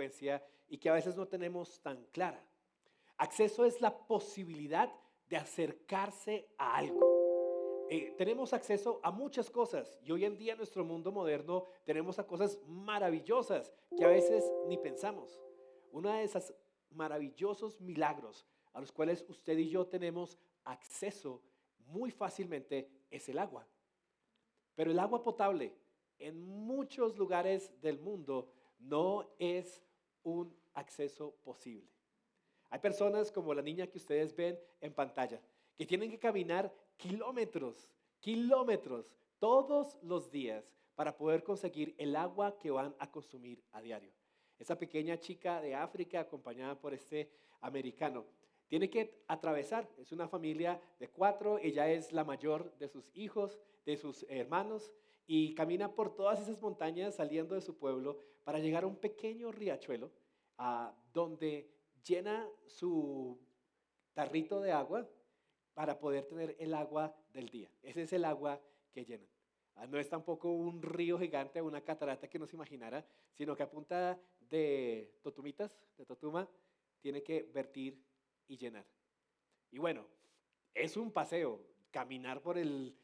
frecuencia y que a veces no tenemos tan clara. Acceso es la posibilidad de acercarse a algo. Tenemos acceso a muchas cosas y hoy en día en nuestro mundo moderno tenemos a cosas maravillosas que a veces ni pensamos. Una de esas maravillosos milagros a los cuales usted y yo tenemos acceso muy fácilmente es el agua. Pero el agua potable en muchos lugares del mundo no es un acceso posible. Hay personas como la niña que ustedes ven en pantalla, que tienen que caminar kilómetros, kilómetros todos los días para poder conseguir el agua que van a consumir a diario. Esa pequeña chica de África, acompañada por este americano, tiene que atravesar, es una familia de 4, ella es la mayor de sus hijos, de sus hermanos, y camina por todas esas montañas saliendo de su pueblo para llegar a un pequeño riachuelo donde llena su tarrito de agua para poder tener el agua del día. Ese es el agua que llenan. No es tampoco un río gigante, una catarata que no se imaginara, sino que a punta de totumitas, de totuma, tiene que vertir y llenar. Y bueno, es un paseo, caminar por el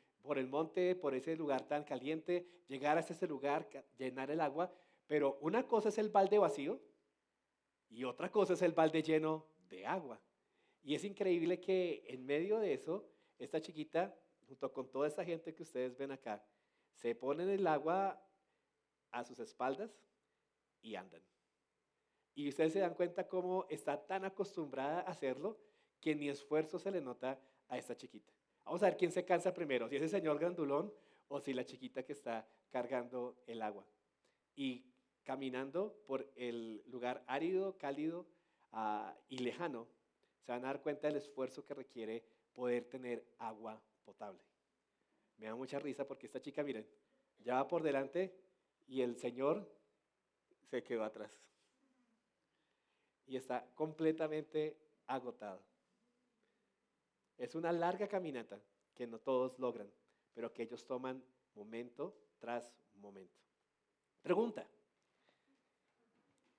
monte, por ese lugar tan caliente, llegar hasta ese lugar, llenar el agua, pero una cosa es el balde vacío y otra cosa es el balde lleno de agua. Y es increíble que en medio de eso, esta chiquita, junto con toda esta gente que ustedes ven acá, se ponen el agua a sus espaldas y andan. Y ustedes se dan cuenta cómo está tan acostumbrada a hacerlo que ni esfuerzo se le nota a esta chiquita. Vamos a ver quién se cansa primero, si ese señor grandulón o si la chiquita que está cargando el agua. Y caminando por el lugar árido, cálido y lejano, se van a dar cuenta del esfuerzo que requiere poder tener agua potable. Me da mucha risa porque esta chica, miren, ya va por delante y el señor se quedó atrás. Y está completamente agotado. Es una larga caminata que no todos logran, pero que ellos toman momento tras momento. Pregunta,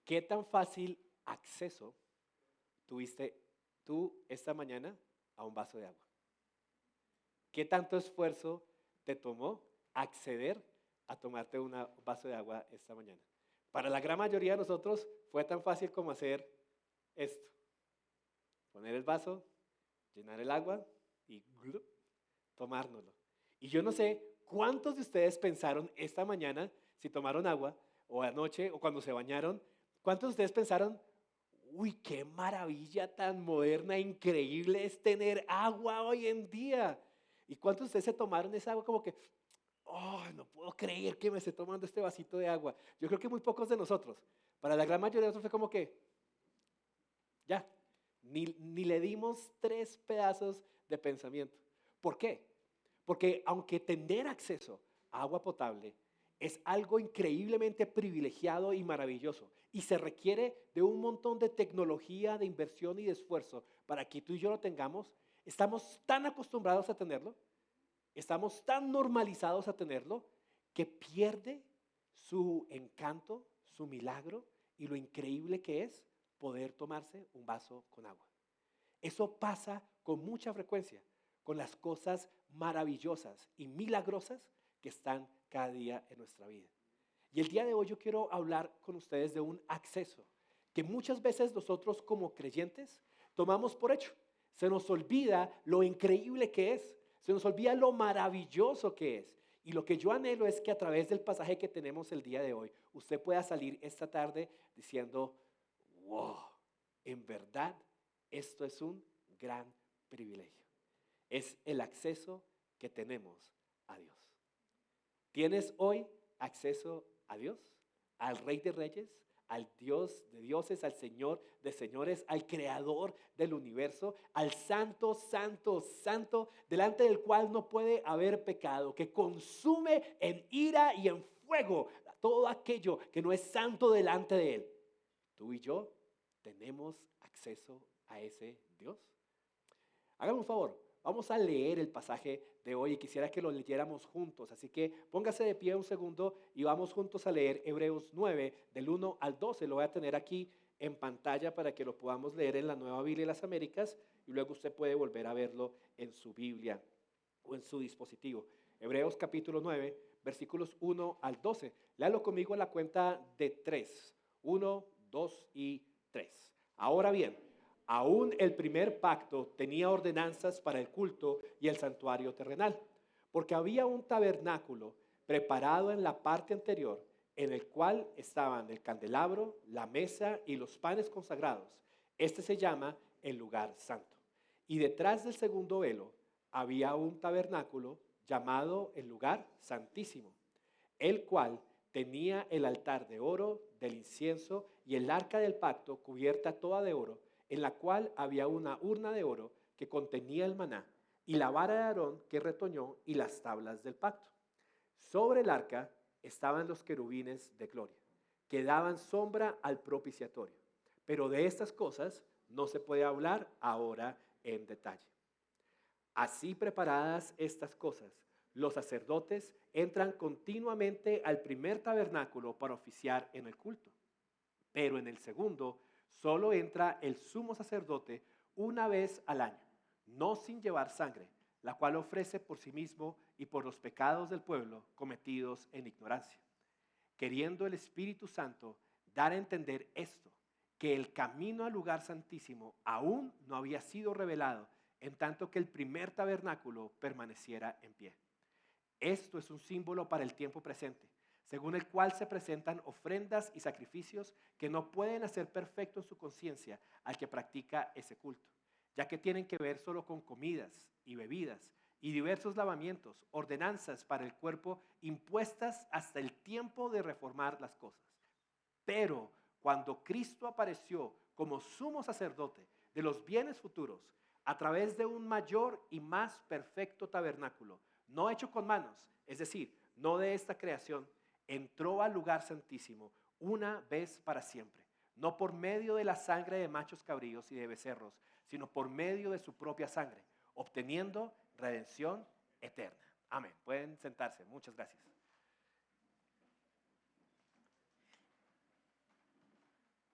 ¿qué tan fácil acceso tuviste tú esta mañana a un vaso de agua? ¿Qué tanto esfuerzo te tomó acceder a tomarte un vaso de agua esta mañana? Para la gran mayoría de nosotros fue tan fácil como hacer esto. Poner el vaso, llenar el agua y ¡glup! Tomárnoslo. Y yo no sé cuántos de ustedes pensaron esta mañana, si tomaron agua, o anoche, o cuando se bañaron, cuántos de ustedes pensaron, uy, qué maravilla tan moderna, increíble es tener agua hoy en día. ¿Y cuántos de ustedes se tomaron esa agua como que, oh, no puedo creer que me esté tomando este vasito de agua? Yo creo que muy pocos de nosotros. Para la gran mayoría de nosotros fue como que, ya, ni le dimos 3 pedazos de pensamiento. ¿Por qué? Porque aunque tener acceso a agua potable es algo increíblemente privilegiado y maravilloso y se requiere de un montón de tecnología, de inversión y de esfuerzo para que tú y yo lo tengamos, estamos tan acostumbrados a tenerlo, estamos tan normalizados a tenerlo que pierde su encanto, su milagro y lo increíble que es poder tomarse un vaso con agua. Eso pasa con mucha frecuencia con las cosas maravillosas y milagrosas que están cada día en nuestra vida. Y el día de hoy yo quiero hablar con ustedes de un acceso que muchas veces nosotros como creyentes tomamos por hecho. Se nos olvida lo increíble que es, se nos olvida lo maravilloso que es. Y lo que yo anhelo es que a través del pasaje que tenemos el día de hoy, usted pueda salir esta tarde diciendo, wow, en verdad esto es un gran privilegio. Es el acceso que tenemos a Dios. ¿Tienes hoy acceso a Dios? Al Rey de Reyes, al Dios de dioses, al Señor de señores, al Creador del universo, al Santo, Santo, Santo, delante del cual no puede haber pecado, que consume en ira y en fuego todo aquello que no es santo delante de Él. Tú y yo tenemos acceso a ese Dios. Hágame un favor. vamos a leer el pasaje de hoy y quisiera que lo leyéramos juntos. Así que póngase de pie un segundo y vamos juntos a leer Hebreos 9, del 1 al 12. Lo voy a tener aquí en pantalla para que lo podamos leer en la Nueva Biblia de las Américas y luego usted puede volver a verlo en su Biblia o en su dispositivo. Hebreos capítulo 9, versículos 1 al 12. Léalo conmigo a la cuenta de 3. 1, 2 y 3. Ahora bien, aún el primer pacto tenía ordenanzas para el culto y el santuario terrenal, porque había un tabernáculo preparado en la parte anterior, en el cual estaban el candelabro, la mesa y los panes consagrados. Este se llama el lugar santo. Y detrás del segundo velo había un tabernáculo llamado el lugar santísimo, el cual tenía el altar de oro del incienso y el arca del pacto cubierta toda de oro, en la cual había una urna de oro que contenía el maná, y la vara de Aarón que retoñó y las tablas del pacto. Sobre el arca estaban los querubines de gloria, que daban sombra al propiciatorio. Pero de estas cosas no se puede hablar ahora en detalle. Así preparadas estas cosas, los sacerdotes entran continuamente al primer tabernáculo para oficiar en el culto. Pero en el segundo solo entra el sumo sacerdote una vez al año, no sin llevar sangre, la cual ofrece por sí mismo y por los pecados del pueblo cometidos en ignorancia. Queriendo el Espíritu Santo dar a entender esto, que el camino al lugar santísimo aún no había sido revelado, en tanto que el primer tabernáculo permaneciera en pie. Esto es un símbolo para el tiempo presente, según el cual se presentan ofrendas y sacrificios que no pueden hacer perfecto en su conciencia al que practica ese culto, ya que tienen que ver solo con comidas y bebidas y diversos lavamientos, ordenanzas para el cuerpo impuestas hasta el tiempo de reformar las cosas. Pero cuando Cristo apareció como sumo sacerdote de los bienes futuros, a través de un mayor y más perfecto tabernáculo, no hecho con manos, es decir, no de esta creación, entró al lugar santísimo una vez para siempre, no por medio de la sangre de machos cabríos y de becerros, sino por medio de su propia sangre, obteniendo redención eterna. Amén. Pueden sentarse. Muchas gracias.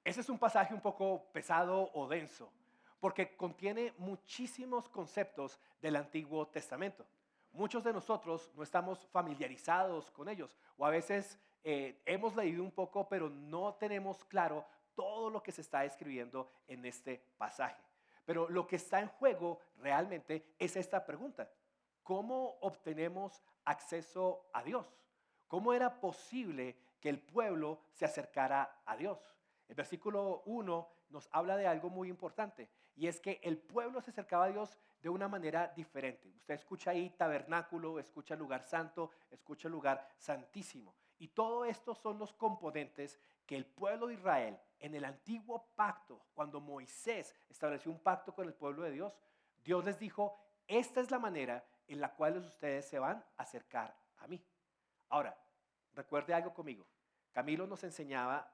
Ese es un pasaje un poco pesado o denso, porque contiene muchísimos conceptos del Antiguo Testamento. Muchos de nosotros no estamos familiarizados con ellos, o a veces hemos leído un poco, pero no tenemos claro todo lo que se está escribiendo en este pasaje. Pero lo que está en juego realmente es esta pregunta: ¿cómo obtenemos acceso a Dios? ¿Cómo era posible que el pueblo se acercara a Dios? El versículo 1 nos habla de algo muy importante, y es que el pueblo se acercaba a Dios de una manera diferente. Usted escucha ahí tabernáculo, escucha lugar santo, escucha lugar santísimo. Y todo esto son los componentes que el pueblo de Israel en el antiguo pacto, cuando Moisés estableció un pacto con el pueblo de Dios, Dios les dijo: esta es la manera en la cual ustedes se van a acercar a mí. Ahora, recuerde algo conmigo. Camilo nos enseñaba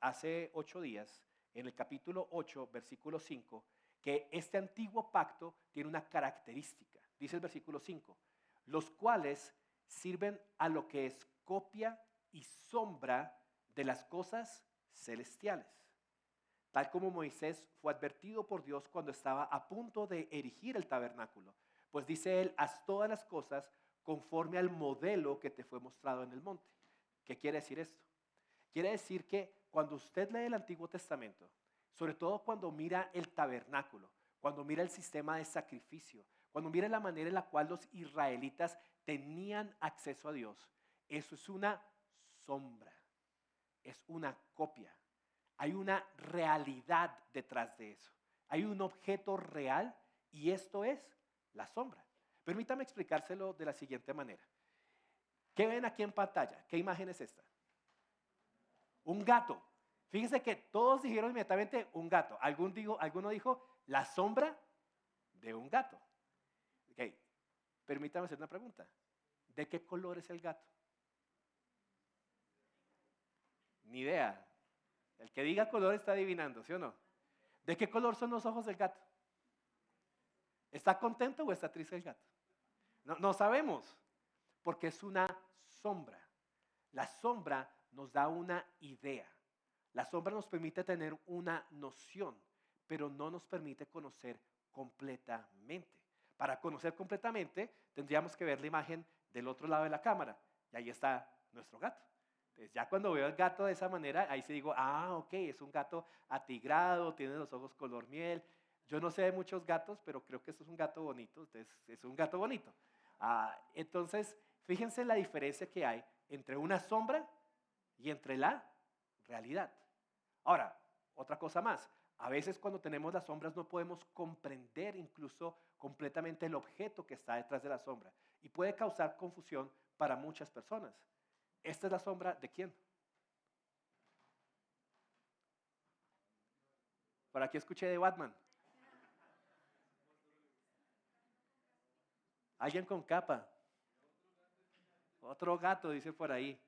hace 8 días, en el capítulo 8, versículo 5, que este antiguo pacto tiene una característica. Dice el versículo 5, los cuales sirven a lo que es copia y sombra de las cosas celestiales, tal como Moisés fue advertido por Dios cuando estaba a punto de erigir el tabernáculo. Pues dice él: haz todas las cosas conforme al modelo que te fue mostrado en el monte. ¿Qué quiere decir esto? Quiere decir que cuando usted lee el Antiguo Testamento, sobre todo cuando mira el tabernáculo, cuando mira el sistema de sacrificio, cuando mira la manera en la cual los israelitas tenían acceso a Dios, eso es una sombra, es una copia. Hay una realidad detrás de eso. Hay un objeto real y esto es la sombra. Permítame explicárselo de la siguiente manera. ¿Qué ven aquí en pantalla? ¿Qué imagen es esta? Un gato. Fíjense que todos dijeron inmediatamente un gato. Alguno dijo la sombra de un gato. Okay. Permítame hacer una pregunta. ¿De qué color es el gato? Ni idea. El que diga color está adivinando, ¿sí o no? ¿De qué color son los ojos del gato? ¿Está contento o está triste el gato? No, no sabemos, porque es una sombra. La sombra nos da una idea. La sombra nos permite tener una noción, pero no nos permite conocer completamente. Para conocer completamente, tendríamos que ver la imagen del otro lado de la cámara. Y ahí está nuestro gato. Entonces, ya cuando veo el gato de esa manera, ahí sí digo, ok, es un gato atigrado, tiene los ojos color miel. Yo no sé de muchos gatos, pero creo que esto es un gato bonito, entonces es un gato bonito. Entonces, fíjense la diferencia que hay entre una sombra y entre la realidad. Ahora, otra cosa más. A veces cuando tenemos las sombras no podemos comprender incluso completamente el objeto que está detrás de la sombra y puede causar confusión para muchas personas. ¿Esta es la sombra de quién? Por aquí escuché de Batman. Alguien con capa. Otro gato, dice por ahí.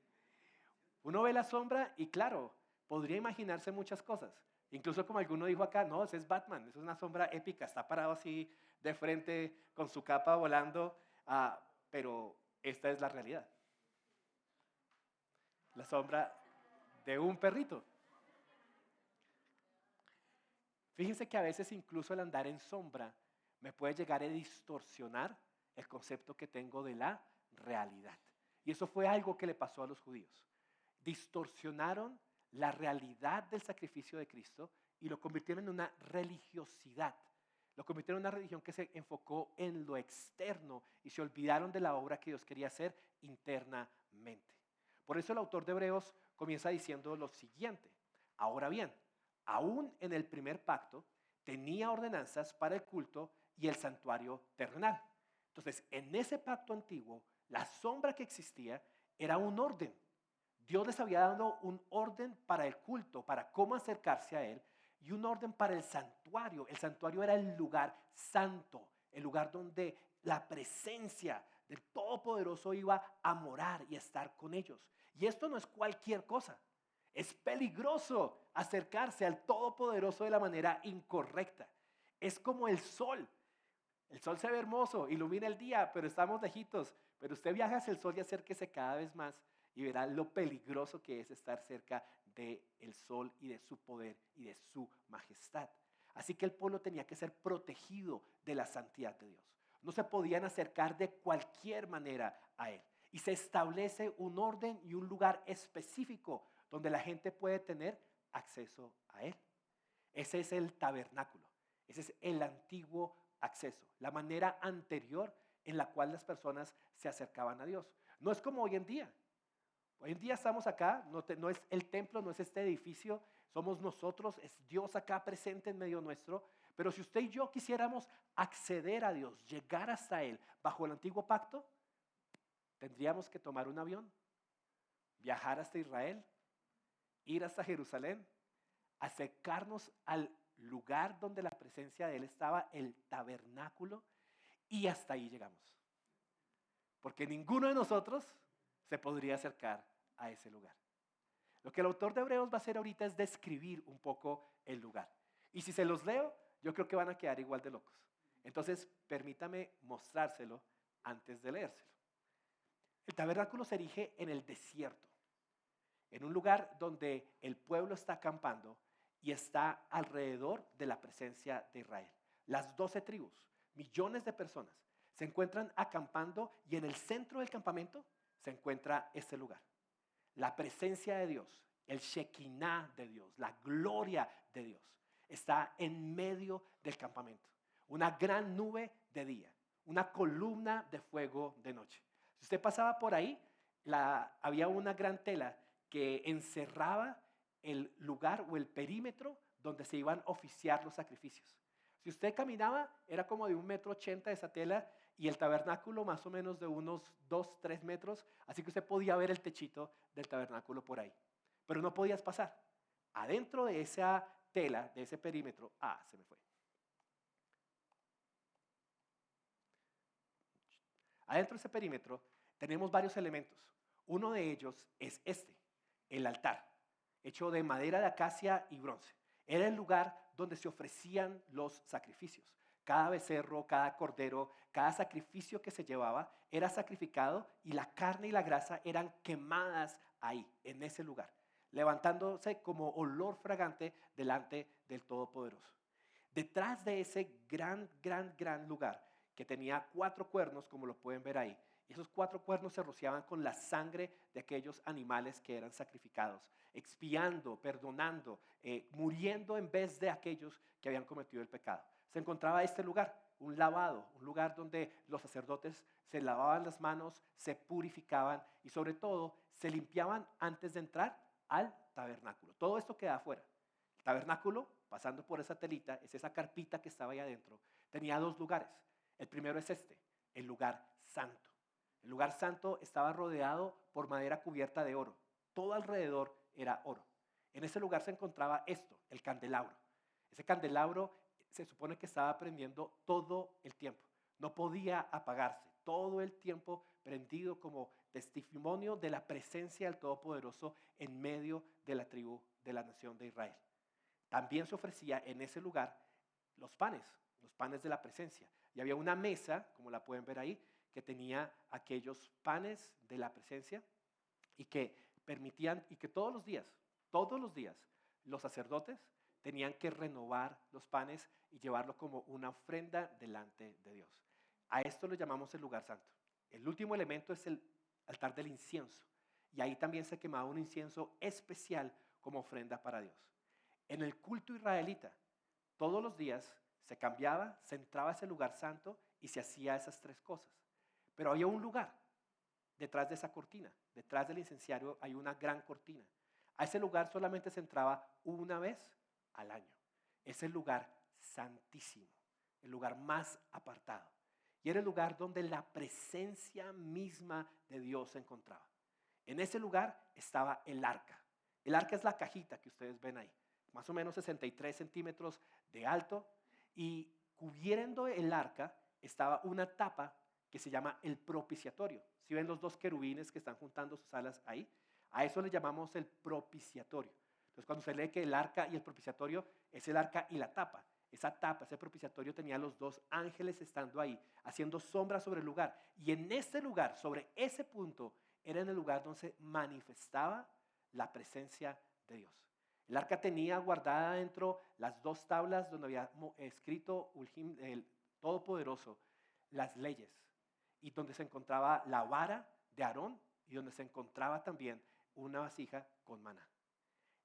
Uno ve la sombra y claro, podría imaginarse muchas cosas. Incluso como alguno dijo acá, no, ese es Batman, es una sombra épica, está parado así de frente con su capa volando, pero esta es la realidad. La sombra de un perrito. Fíjense que a veces incluso el andar en sombra me puede llegar a distorsionar el concepto que tengo de la realidad. Y eso fue algo que le pasó a los judíos. Distorsionaron la realidad del sacrificio de Cristo y lo convirtieron en una religiosidad. Lo convirtieron en una religión que se enfocó en lo externo y se olvidaron de la obra que Dios quería hacer internamente. Por eso el autor de Hebreos comienza diciendo lo siguiente. Ahora bien, aún en el primer pacto tenía ordenanzas para el culto y el santuario terrenal. Entonces, en ese pacto antiguo, la sombra que existía era un orden. Dios les había dado un orden para el culto, para cómo acercarse a Él, y un orden para el santuario. El santuario era el lugar santo, el lugar donde la presencia del Todopoderoso iba a morar y a estar con ellos. Y esto no es cualquier cosa. Es peligroso acercarse al Todopoderoso de la manera incorrecta. Es como el sol. El sol se ve hermoso, ilumina el día, pero estamos lejitos. Pero usted viaja hacia el sol y acérquese cada vez más y verá lo peligroso que es estar cerca del sol y de su poder y de su majestad. Así que el pueblo tenía que ser protegido de la santidad de Dios. No se podían acercar de cualquier manera a Él. Y se establece un orden y un lugar específico donde la gente puede tener acceso a Él. Ese es el tabernáculo. Ese es el antiguo acceso, la manera anterior en la cual las personas se acercaban a Dios. No es como hoy en día. Hoy en día estamos acá, no es el templo, no es este edificio, somos nosotros, es Dios acá presente en medio nuestro. Pero si usted y yo quisiéramos acceder a Dios, llegar hasta Él bajo el antiguo pacto, tendríamos que tomar un avión, viajar hasta Israel, ir hasta Jerusalén, acercarnos al lugar donde la presencia de Él estaba, el tabernáculo, y hasta ahí llegamos. Porque ninguno de nosotros se podría acercar a ese lugar. Lo que el autor de Hebreos va a hacer ahorita es describir un poco el lugar. Y si se los leo, yo creo que van a quedar igual de locos. Entonces, permítame mostrárselo antes de leérselo. El tabernáculo se erige en el desierto, en un lugar donde el pueblo está acampando y está alrededor de la presencia de Israel. Las 12 tribus, millones de personas, se encuentran acampando y en el centro del campamento se encuentra este lugar. La presencia de Dios, el Shekinah de Dios, la gloria de Dios, está en medio del campamento. Una gran nube de día, una columna de fuego de noche. Si usted pasaba por ahí, había una gran tela que encerraba el lugar o el perímetro donde se iban a oficiar los sacrificios. Si usted caminaba, era como de 1,80 m de esa tela y el tabernáculo más o menos de unos 2, 3 metros, así que usted podía ver el techito del tabernáculo por ahí. Pero no podías pasar. Adentro de esa tela, de ese perímetro, se me fue. Adentro de ese perímetro tenemos varios elementos. Uno de ellos es el altar, hecho de madera de acacia y bronce. Era el lugar donde se ofrecían los sacrificios. Cada becerro, cada cordero, cada sacrificio que se llevaba era sacrificado y la carne y la grasa eran quemadas ahí, en ese lugar, levantándose como olor fragante delante del Todopoderoso. Detrás de ese gran lugar que tenía 4 cuernos, como lo pueden ver ahí, y esos 4 cuernos se rociaban con la sangre de aquellos animales que eran sacrificados, expiando, perdonando, muriendo en vez de aquellos que habían cometido el pecado. Se encontraba este lugar, un lavado, un lugar donde los sacerdotes se lavaban las manos, se purificaban y sobre todo se limpiaban antes de entrar al tabernáculo. Todo esto queda afuera. El tabernáculo, pasando por esa telita, es esa carpita que estaba ahí adentro, tenía 2 lugares. El primero es este, el lugar santo. El lugar santo estaba rodeado por madera cubierta de oro. Todo alrededor era oro. En ese lugar se encontraba esto, el candelabro. Ese candelabro se supone que estaba prendiendo todo el tiempo. No podía apagarse. Todo el tiempo prendido como testimonio de la presencia del Todopoderoso en medio de la tribu de la nación de Israel. También se ofrecía en ese lugar los panes de la presencia. Y había una mesa, como la pueden ver ahí, que tenía aquellos panes de la presencia y que permitían, y que todos los días, los sacerdotes tenían que renovar los panes y llevarlo como una ofrenda delante de Dios. A esto lo llamamos el lugar santo. El último elemento es el altar del incienso. Y ahí también se quemaba un incienso especial como ofrenda para Dios. En el culto israelita, todos los días se cambiaba, se entraba a ese lugar santo y se hacía esas 3 cosas. Pero había un lugar detrás de esa cortina, detrás del incenciario hay una gran cortina. A ese lugar solamente se entraba una vez al año. Es el lugar santísimo, el lugar más apartado. Y era el lugar donde la presencia misma de Dios se encontraba. En ese lugar estaba el arca. El arca es la cajita que ustedes ven ahí, más o menos 63 centímetros de alto, y cubriendo el arca estaba una tapa que se llama el propiciatorio. Si ven los 2 querubines que están juntando sus alas ahí, a eso le llamamos el propiciatorio. Entonces cuando se lee que el arca y el propiciatorio es el arca y la tapa, esa tapa, ese propiciatorio tenía los 2 ángeles estando ahí, haciendo sombra sobre el lugar. Y en ese lugar, sobre ese punto, era en el lugar donde se manifestaba la presencia de Dios. El arca tenía guardada dentro las 2 tablas donde había escrito el Todopoderoso las leyes, y donde se encontraba la vara de Aarón y donde se encontraba también una vasija con maná.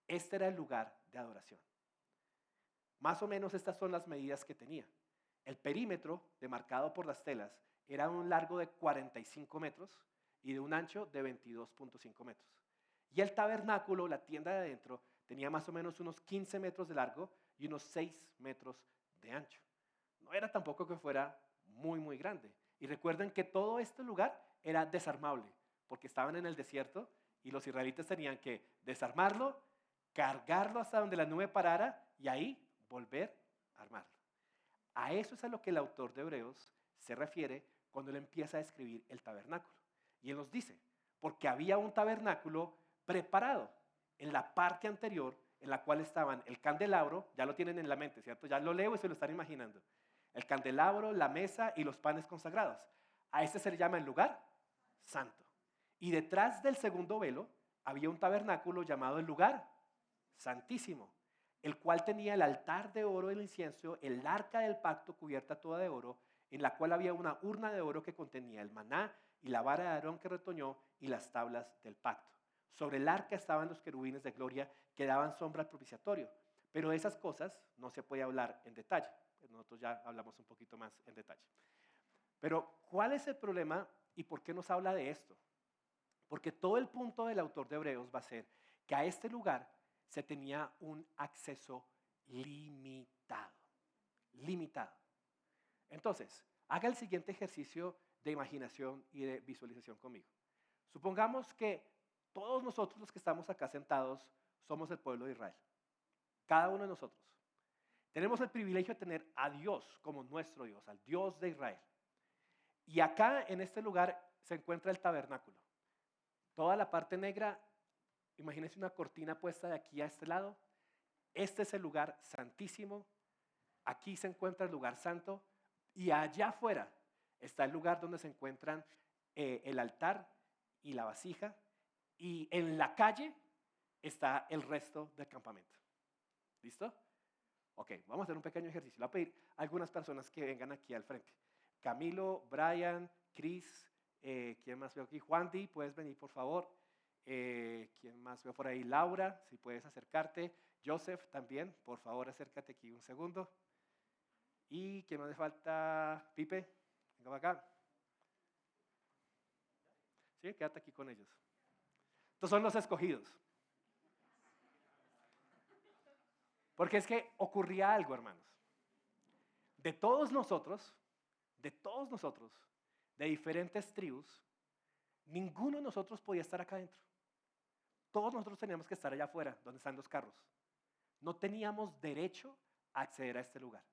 Este era el lugar de adoración. Más o menos estas son las medidas que tenía. El perímetro demarcado por las telas era un largo de 45 metros y de un ancho de 22.5 metros. Y el tabernáculo, la tienda de adentro, tenía más o menos unos 15 metros de largo y unos 6 metros de ancho. No era tampoco que fuera muy grande. Y recuerden que todo este lugar era desarmable, porque estaban en el desierto y los israelitas tenían que desarmarlo, cargarlo hasta donde la nube parara y ahí volver a armarlo. A eso es a lo que el autor de Hebreos se refiere cuando él empieza a escribir el tabernáculo. Y él nos dice, porque había un tabernáculo preparado en la parte anterior en la cual estaban el candelabro, ya lo tienen en la mente, ¿cierto? Ya lo leo y se lo están imaginando. El candelabro, la mesa y los panes consagrados. A este se le llama el lugar santo. Y detrás del segundo velo había un tabernáculo llamado el lugar santísimo, el cual tenía el altar de oro del incienso, el arca del pacto cubierta toda de oro, en la cual había una urna de oro que contenía el maná y la vara de Aarón que retoñó y las tablas del pacto. Sobre el arca estaban los querubines de gloria que daban sombra al propiciatorio. Pero de esas cosas no se puede hablar en detalle. Nosotros ya hablamos un poquito más en detalle. Pero, ¿cuál es el problema y por qué nos habla de esto? Porque todo el punto del autor de Hebreos va a ser que a este lugar se tenía un acceso limitado. Limitado. Entonces, haga el siguiente ejercicio de imaginación y de visualización conmigo. Supongamos que todos nosotros los que estamos acá sentados somos el pueblo de Israel. Cada uno de nosotros. Tenemos el privilegio de tener a Dios como nuestro Dios, al Dios de Israel. Y acá en este lugar se encuentra el tabernáculo. Toda la parte negra, imagínense una cortina puesta de aquí a este lado. Este es el lugar santísimo. Aquí se encuentra el lugar santo. Y allá afuera está el lugar donde se encuentran el altar y la vasija. Y en la calle está el resto del campamento. ¿Listo? Ok, vamos a hacer un pequeño ejercicio. Le voy a pedir a algunas personas que vengan aquí al frente. Camilo, Brian, Chris, ¿quién más veo aquí? Juan Di, puedes venir por favor. ¿Quién más veo por ahí? Laura, si puedes acercarte. Joseph también, por favor acércate aquí un segundo. ¿Y quién más le falta? Pipe, venga para acá. Sí, quédate aquí con ellos. Estos son los escogidos. Porque es que ocurría algo, hermanos. De todos nosotros, de diferentes tribus, ninguno de nosotros podía estar acá adentro. Todos nosotros teníamos que estar allá afuera, donde están los carros. No teníamos derecho a acceder a este lugar.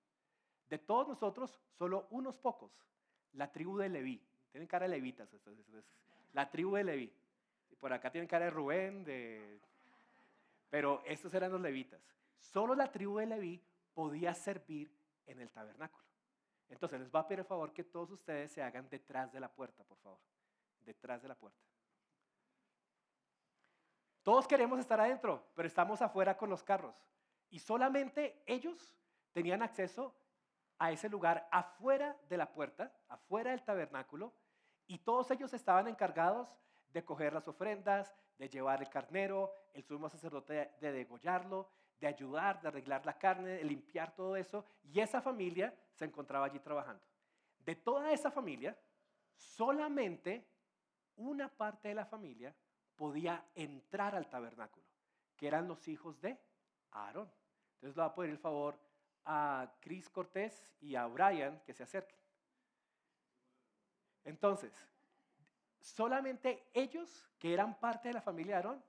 De todos nosotros, solo unos pocos, la tribu de Leví. Tienen cara de levitas, la tribu de Leví. Por acá tienen cara de Rubén, pero estos eran los levitas. Solo la tribu de Leví podía servir en el tabernáculo. Entonces les voy a pedir el favor que todos ustedes se hagan detrás de la puerta, por favor. Detrás de la puerta. Todos queremos estar adentro, pero estamos afuera con los carros. Y solamente ellos tenían acceso a ese lugar afuera de la puerta, afuera del tabernáculo, y todos ellos estaban encargados de coger las ofrendas, de llevar el carnero, el sumo sacerdote de degollarlo, de ayudar, de arreglar la carne, de limpiar todo eso, y esa familia se encontraba allí trabajando. De toda esa familia, solamente una parte de la familia podía entrar al tabernáculo, que eran los hijos de Aarón. Entonces le voy a pedir el favor a Chris Cortés y a Brian que se acerquen. Entonces, solamente ellos, que eran parte de la familia de Aarón,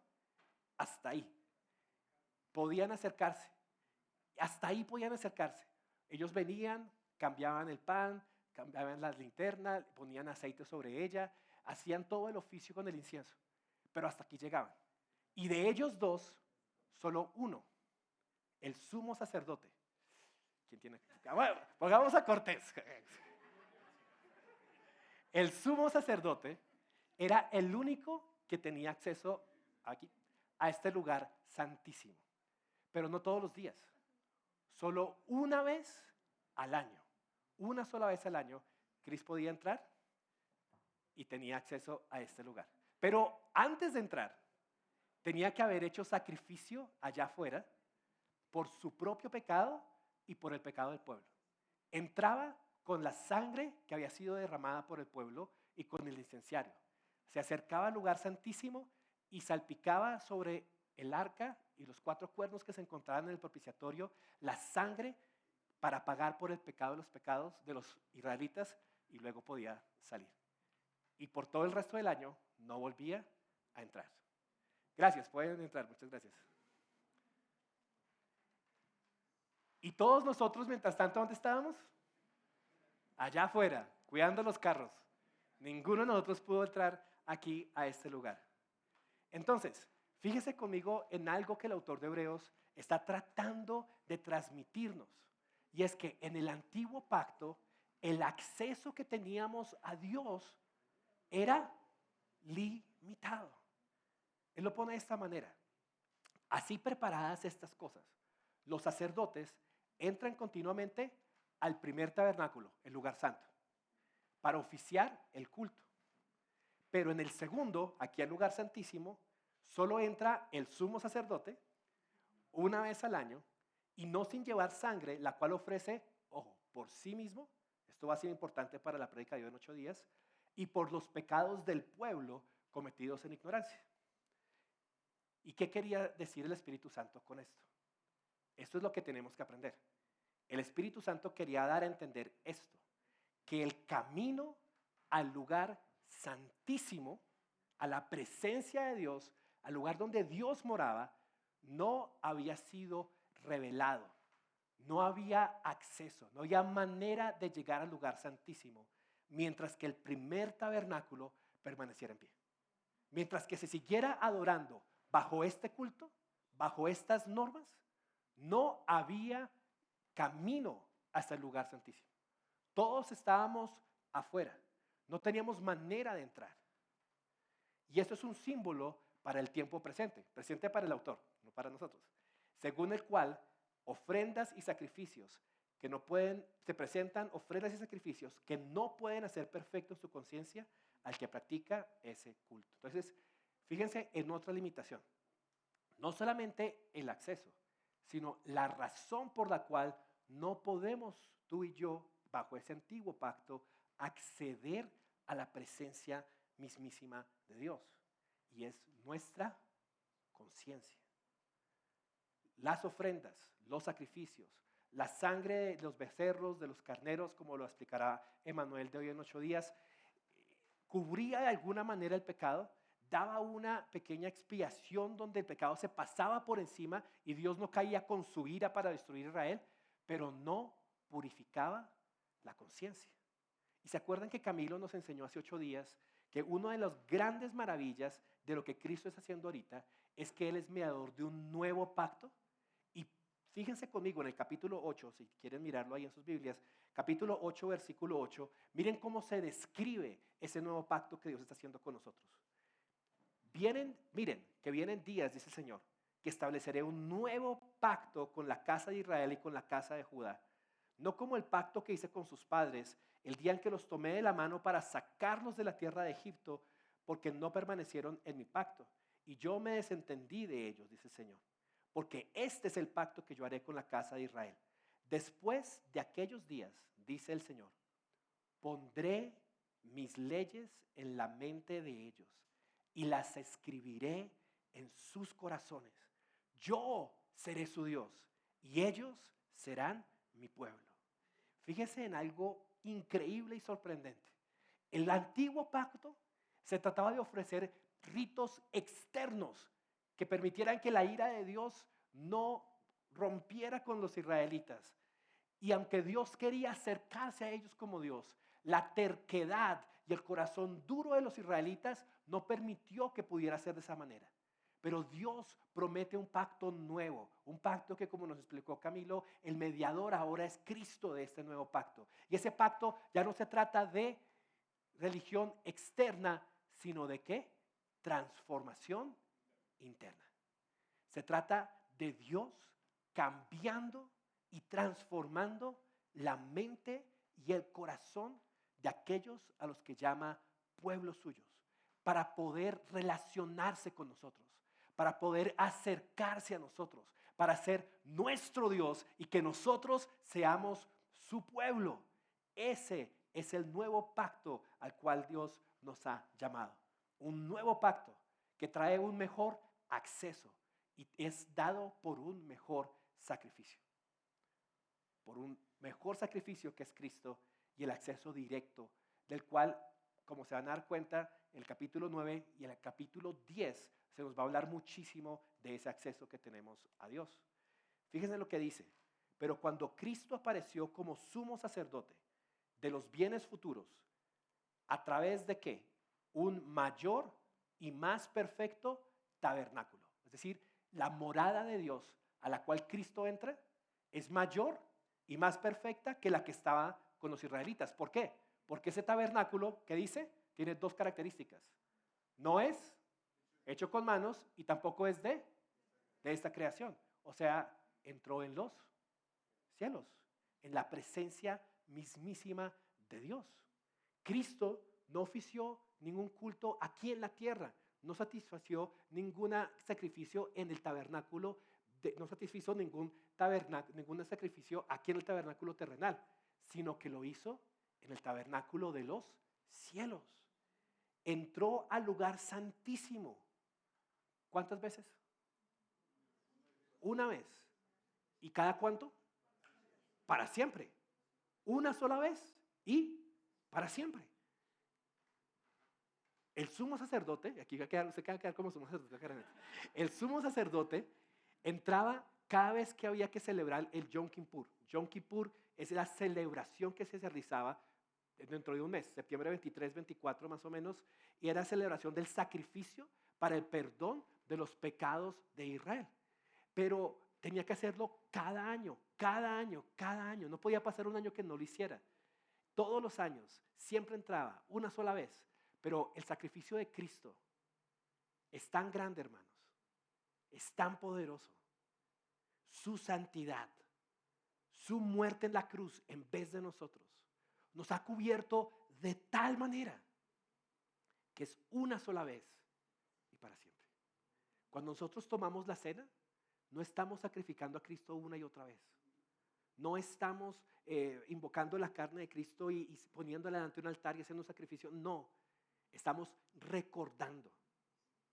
hasta ahí podían acercarse. Hasta ahí podían acercarse. Ellos venían, cambiaban el pan, cambiaban las linternas, ponían aceite sobre ella, hacían todo el oficio con el incienso. Pero hasta aquí llegaban. Y de ellos dos, solo uno, el sumo sacerdote. ¿Quién tiene? Bueno, pongamos a Cortés. El sumo sacerdote era el único que tenía acceso aquí, a este lugar santísimo. Pero no todos los días. Solo una vez al año. Una sola vez al año, Chris podía entrar y tenía acceso a este lugar. Pero antes de entrar, tenía que haber hecho sacrificio allá afuera por su propio pecado y por el pecado del pueblo. Entraba con la sangre que había sido derramada por el pueblo y con el incenciario. Se acercaba al lugar santísimo y salpicaba sobre el arca y los 4 cuernos que se encontraban en el propiciatorio la sangre para pagar por el pecado de los pecados de los israelitas y luego podía salir. Y por todo el resto del año no volvía a entrar. Gracias, pueden entrar, muchas gracias. Y todos nosotros, mientras tanto, ¿dónde estábamos? Allá afuera, cuidando los carros. Ninguno de nosotros pudo entrar aquí a este lugar. Entonces, fíjese conmigo en algo que el autor de Hebreos está tratando de transmitirnos. Y es que en el antiguo pacto, el acceso que teníamos a Dios era limitado. Él lo pone de esta manera. Así preparadas estas cosas, los sacerdotes entran continuamente al primer tabernáculo, el lugar santo, para oficiar el culto. Pero en el segundo, aquí al lugar santísimo, solo entra el sumo sacerdote una vez al año y no sin llevar sangre, la cual ofrece, ojo, por sí mismo, esto va a ser importante para la prédica de hoy en 8 días, y por los pecados del pueblo cometidos en ignorancia. ¿Y qué quería decir el Espíritu Santo con esto? Esto es lo que tenemos que aprender. El Espíritu Santo quería dar a entender esto, que el camino al lugar santísimo, a la presencia de Dios, al lugar donde Dios moraba, no había sido revelado. No había acceso, no había manera de llegar al lugar santísimo, mientras que el primer tabernáculo permaneciera en pie. Mientras que se siguiera adorando bajo este culto, bajo estas normas, no había camino hasta el lugar santísimo. todos estábamos afuera, no teníamos manera de entrar. Y eso es un símbolo para el tiempo presente, presente para el autor, no para nosotros, según el cual ofrendas y sacrificios que no pueden, se presentan ofrendas y sacrificios que no pueden hacer perfecto su conciencia al que practica ese culto. Entonces, fíjense en otra limitación. No solamente el acceso, sino la razón por la cual no podemos tú y yo, bajo ese antiguo pacto, acceder a la presencia mismísima de Dios. Y es nuestra conciencia. Las ofrendas, los sacrificios, la sangre de los becerros, de los carneros, como lo explicará Emanuel de hoy en 8 días, cubría de alguna manera el pecado, daba una pequeña expiación donde el pecado se pasaba por encima y Dios no caía con su ira para destruir a Israel, pero no purificaba la conciencia. Y se acuerdan que Camilo nos enseñó hace 8 días que una de las grandes maravillas de lo que Cristo está haciendo ahorita es que Él es mediador de un nuevo pacto. Y fíjense conmigo en el capítulo 8, si quieren mirarlo ahí en sus Biblias, capítulo 8, versículo 8, miren cómo se describe ese nuevo pacto que Dios está haciendo con nosotros. Miren, que vienen días, dice el Señor, que estableceré un nuevo pacto con la casa de Israel y con la casa de Judá. No como el pacto que hice con sus padres el día en que los tomé de la mano para sacarlos de la tierra de Egipto, porque no permanecieron en mi pacto. Y yo me desentendí de ellos, dice el Señor. Porque este es el pacto que yo haré con la casa de Israel. Después de aquellos días, dice el Señor, pondré mis leyes en la mente de ellos y las escribiré en sus corazones. Yo seré su Dios y ellos serán mi pueblo. Fíjese en algo increíble y sorprendente. El antiguo pacto se trataba de ofrecer ritos externos que permitieran que la ira de Dios no rompiera con los israelitas. Y aunque Dios quería acercarse a ellos como Dios, la terquedad y el corazón duro de los israelitas no permitió que pudiera ser de esa manera. Pero Dios promete un pacto nuevo, un pacto que, como nos explicó Camilo, el mediador ahora es Cristo de este nuevo pacto. Y ese pacto ya no se trata de religión externa, sino de ¿qué? Transformación interna. Se trata de Dios cambiando y transformando la mente y el corazón de aquellos a los que llama pueblos suyos, para poder relacionarse con nosotros, para poder acercarse a nosotros, para ser nuestro Dios y que nosotros seamos su pueblo. Ese es el nuevo pacto al cual Dios nos ha llamado. Un nuevo pacto que trae un mejor acceso y es dado por un mejor sacrificio. Por un mejor sacrificio que es Cristo y el acceso directo, del cual, como se van a dar cuenta, en el capítulo 9 y en el capítulo 10 se nos va a hablar muchísimo de ese acceso que tenemos a Dios. Fíjense lo que dice: pero cuando Cristo apareció como sumo sacerdote de los bienes futuros, ¿a través de qué? Un mayor y más perfecto tabernáculo. Es decir, la morada de Dios a la cual Cristo entra es mayor y más perfecta que la que estaba con los israelitas. ¿Por qué? Porque ese tabernáculo, ¿qué dice? Tiene 2 características. No es hecho con manos y tampoco es de esta creación. O sea, entró en los cielos, en la presencia mismísima de Dios. Cristo no ofició ningún culto aquí en la tierra, no satisfació ningún sacrificio en el tabernáculo, no satisfizo ningún sacrificio aquí en el tabernáculo terrenal, sino que lo hizo en el tabernáculo de los cielos. Entró al lugar santísimo. ¿Cuántas veces? Una vez. ¿Y cada cuánto? Para siempre. Una sola vez y para siempre. El sumo sacerdote, aquí se va a quedar como sumo sacerdote, el sumo sacerdote entraba cada vez que había que celebrar el Yom Kippur. Yom Kippur es la celebración que se realizaba dentro de un mes, septiembre 23, 24 más o menos, y era celebración del sacrificio para el perdón de los pecados de Israel. Pero tenía que hacerlo cada año, cada año, cada año. No podía pasar un año que no lo hiciera. todos los años, siempre entraba una sola vez, pero el sacrificio de Cristo es tan grande, hermanos, es tan poderoso. Su santidad, su muerte en la cruz en vez de nosotros, nos ha cubierto de tal manera que es una sola vez y para siempre. Cuando nosotros tomamos la cena, no estamos sacrificando a Cristo una y otra vez. No estamos invocando la carne de Cristo y poniéndola delante de un altar y haciendo un sacrificio. No, estamos recordando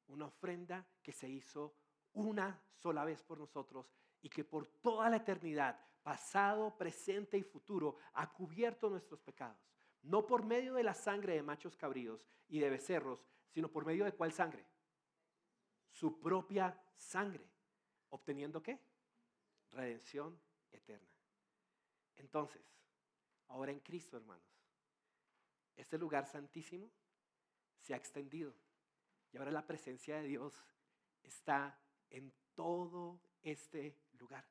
una ofrenda que se hizo una sola vez por nosotros y que por toda la eternidad, pasado, presente y futuro, ha cubierto nuestros pecados. No por medio de la sangre de machos cabríos y de becerros, sino por medio de ¿cuál sangre? Su propia sangre. ¿Obteniendo qué? Redención eterna. Entonces, ahora en Cristo, hermanos, este lugar santísimo se ha extendido y ahora la presencia de Dios está en todo este lugar.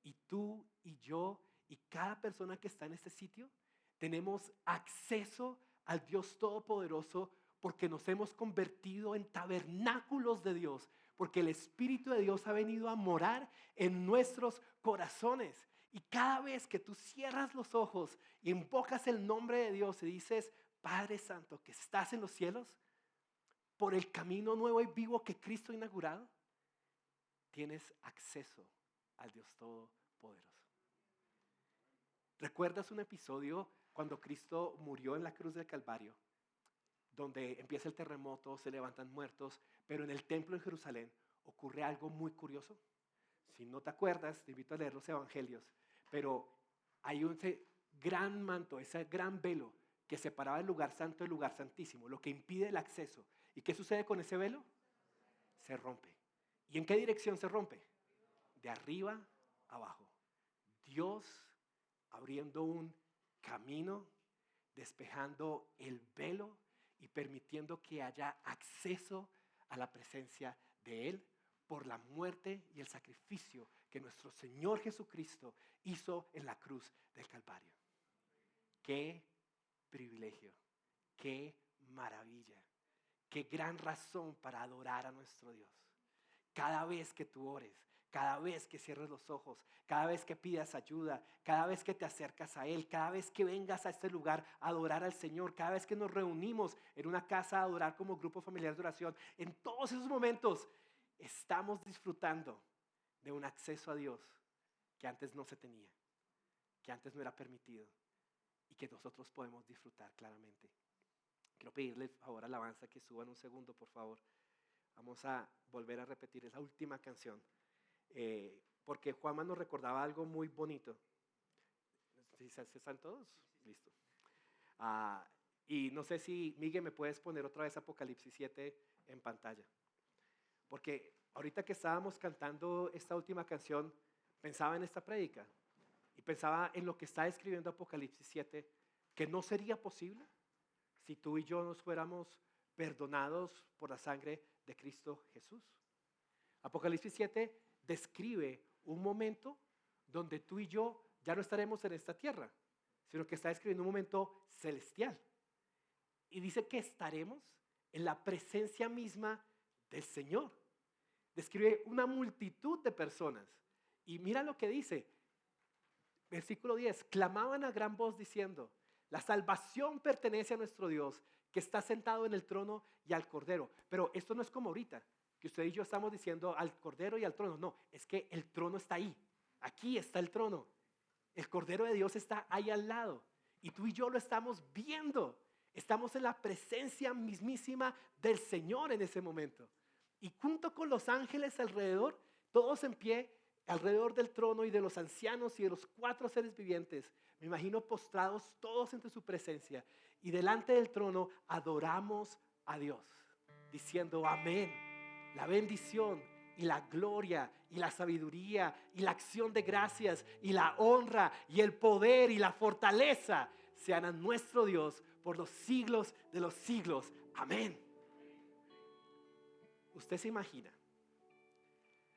Y tú y yo y cada persona que está en este sitio tenemos acceso al Dios Todopoderoso porque nos hemos convertido en tabernáculos de Dios, porque el Espíritu de Dios ha venido a morar en nuestros corazones. Y cada vez que tú cierras los ojos y invocas el nombre de Dios y dices, Padre Santo, que estás en los cielos, por el camino nuevo y vivo que Cristo ha inaugurado, tienes acceso al Dios Todopoderoso. ¿Recuerdas un episodio cuando Cristo murió en la cruz del Calvario? Donde empieza el terremoto, se levantan muertos, pero en el templo de Jerusalén ocurre algo muy curioso. Si no te acuerdas, te invito a leer los evangelios, pero hay ese gran manto, ese gran velo que separaba el lugar santo del lugar santísimo, lo que impide el acceso. ¿Y qué sucede con ese velo? Se rompe. ¿Y en qué dirección se rompe? De arriba a abajo. Dios abriendo un camino, despejando el velo y permitiendo que haya acceso a la presencia de Él por la muerte y el sacrificio que nuestro Señor Jesucristo hizo en la cruz del Calvario. ¡Qué privilegio! ¡Qué maravilla! ¡Qué gran razón para adorar a nuestro Dios! Cada vez que tú ores, cada vez que cierres los ojos, cada vez que pidas ayuda, cada vez que te acercas a Él, cada vez que vengas a este lugar a adorar al Señor, cada vez que nos reunimos en una casa a adorar como grupo familiar de oración, en todos esos momentos estamos disfrutando de un acceso a Dios que antes no se tenía, que antes no era permitido y que nosotros podemos disfrutar claramente. Quiero pedirle por favor alabanza que suban un segundo, por favor. Vamos a volver a repetir esa última canción, porque Juanma nos recordaba algo muy bonito. ¿Sí están todos? Listo. Y no sé si, Miguel, me puedes poner otra vez Apocalipsis 7 en pantalla. Porque ahorita que estábamos cantando esta última canción, pensaba en esta prédica y pensaba en lo que está escribiendo Apocalipsis 7, que no sería posible si tú y yo nos fuéramos perdonados por la sangre de Cristo Jesús. Apocalipsis 7 describe un momento donde tú y yo ya no estaremos en esta tierra, sino que está describiendo un momento celestial. Y dice que estaremos en la presencia misma del Señor. Describe una multitud de personas. Y mira lo que dice. Versículo 10. Clamaban a gran voz diciendo, la salvación pertenece a nuestro Dios, que está sentado en el trono y al Cordero. Pero esto no es como ahorita, que usted y yo estamos diciendo al Cordero y al trono. No, es que el trono está ahí. Aquí está el trono. El Cordero de Dios está ahí al lado. Y tú y yo lo estamos viendo. Estamos en la presencia mismísima del Señor en ese momento. Y junto con los ángeles alrededor, todos en pie, alrededor del trono y de los ancianos y de los 4 seres vivientes, me imagino postrados todos entre su presencia. Y delante del trono adoramos a Dios, diciendo amén. La bendición y la gloria y la sabiduría y la acción de gracias y la honra y el poder y la fortaleza sean a nuestro Dios por los siglos de los siglos. Amén. ¿Usted se imagina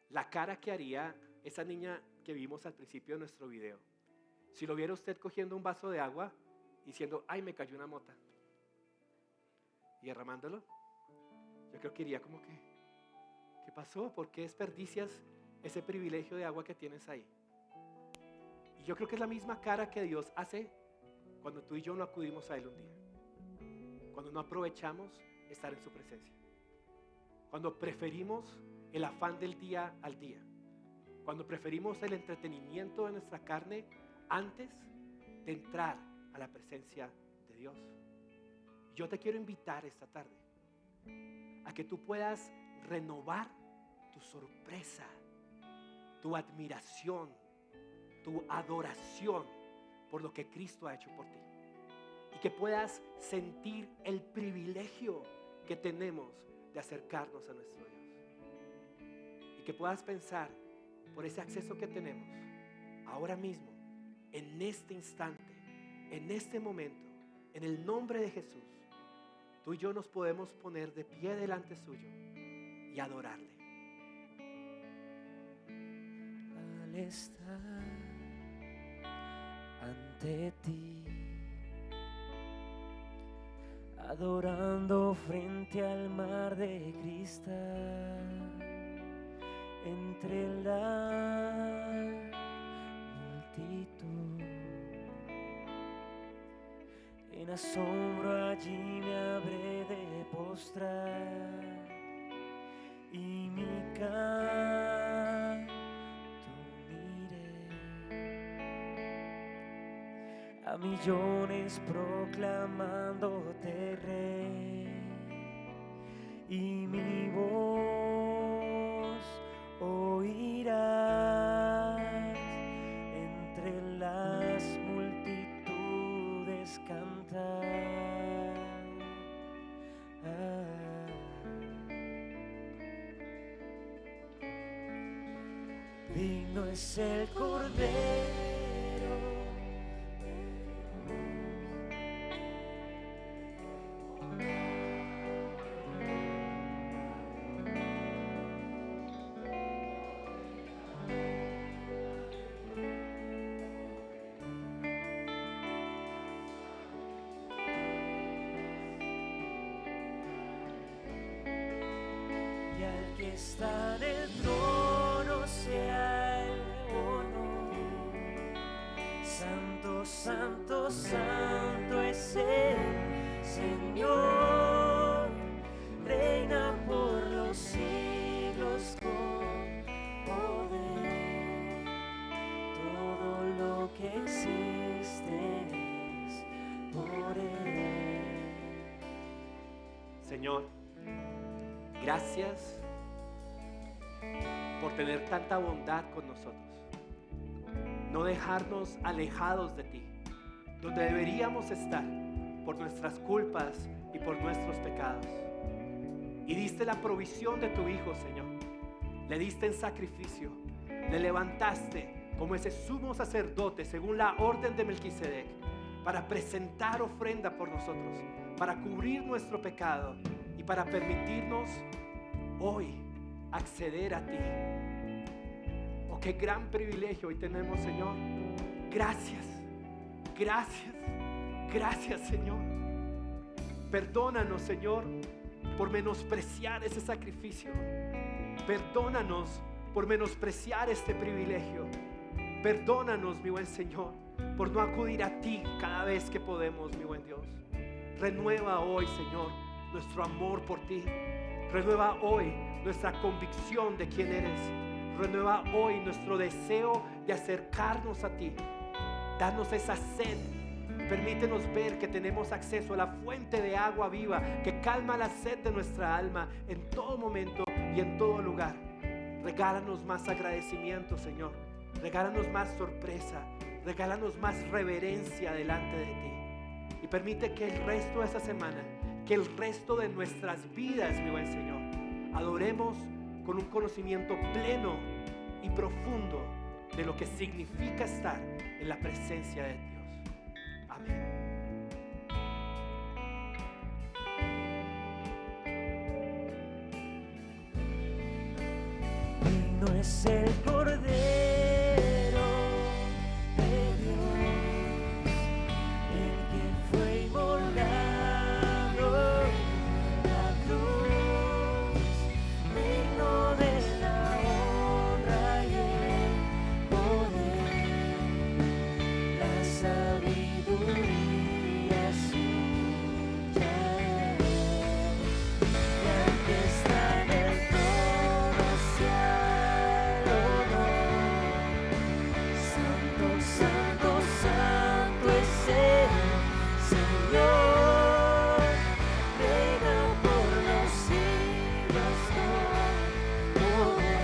la cara que haría esa niña que vimos al principio de nuestro video si lo viera usted cogiendo un vaso de agua diciendo, ay, me cayó una mota, y derramándolo, yo creo que iría como que, ¿qué pasó? ¿Por qué desperdicias ese privilegio de agua que tienes ahí? Y yo creo que es la misma cara que Dios hace cuando tú y yo no acudimos a Él un día, cuando no aprovechamos estar en su presencia, cuando preferimos el afán del día al día, cuando preferimos el entretenimiento de nuestra carne antes de entrar a la presencia de Dios. Yo te quiero invitar esta tarde a que tú puedas renovar tu sorpresa, tu admiración, tu adoración por lo que Cristo ha hecho por ti, y que puedas sentir el privilegio que tenemos de acercarnos a nuestro Dios, y que puedas pensar por ese acceso que tenemos ahora mismo, en este instante, en este momento, en el nombre de Jesús. Tú y yo nos podemos poner de pie delante suyo y adorarle. Al estar ante ti, adorando frente al mar de cristal, entre la multitud, en asombro allí me habré de postrar y mi canto uniré a millones proclamándote Rey, y mi voz oirás entre las multitudes cantar. Digno es el Cordero y al que está en el trono sea el honor. Santo, santo, santo es el Señor, reina por los siglos con poder. Todo lo que existe es por Él. Señor, gracias por tener tanta bondad con nosotros, no dejarnos alejados de ti, donde deberíamos estar por nuestras culpas y por nuestros pecados. Y diste la provisión de tu Hijo, Señor. Le diste en sacrificio, le levantaste como ese sumo sacerdote según la orden de Melquisedec, para presentar ofrenda por nosotros, para cubrir nuestro pecado y para permitirnos hoy acceder a ti. Oh, qué gran privilegio hoy tenemos, Señor. Gracias, gracias, gracias, Señor. Perdónanos, Señor, por menospreciar ese sacrificio. Perdónanos por menospreciar este privilegio. Perdónanos, mi buen Señor, por no acudir a ti cada vez que podemos, mi buen Dios. Renueva hoy, Señor, nuestro amor por ti. Renueva hoy nuestra convicción de quién eres. Renueva hoy nuestro deseo de acercarnos a ti. Danos esa sed. Permítenos ver que tenemos acceso a la fuente de agua viva que calma la sed de nuestra alma en todo momento y en todo lugar. Regálanos más agradecimiento, Señor. Regálanos más sorpresa. Regálanos más reverencia delante de ti. Y permite que el resto de esta semana, que el resto de nuestras vidas, mi buen Señor, adoremos con un conocimiento pleno y profundo de lo que significa estar en la presencia de Dios. Amén. Digno es el Cordero de Dios, el que santo, santo es el Señor, reina por los siglos con poder.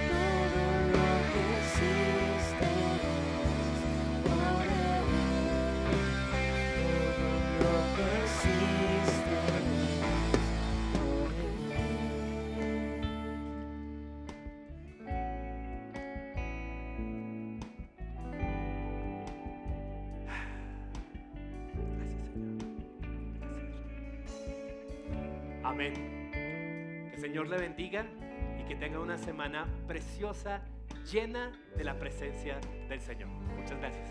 Todo lo que existe es por Él. Todo lo que existe es por Él. Gracias, Señor. Amén. Que el Señor le bendiga y que tenga una semana preciosa, llena de la presencia del Señor. Muchas gracias.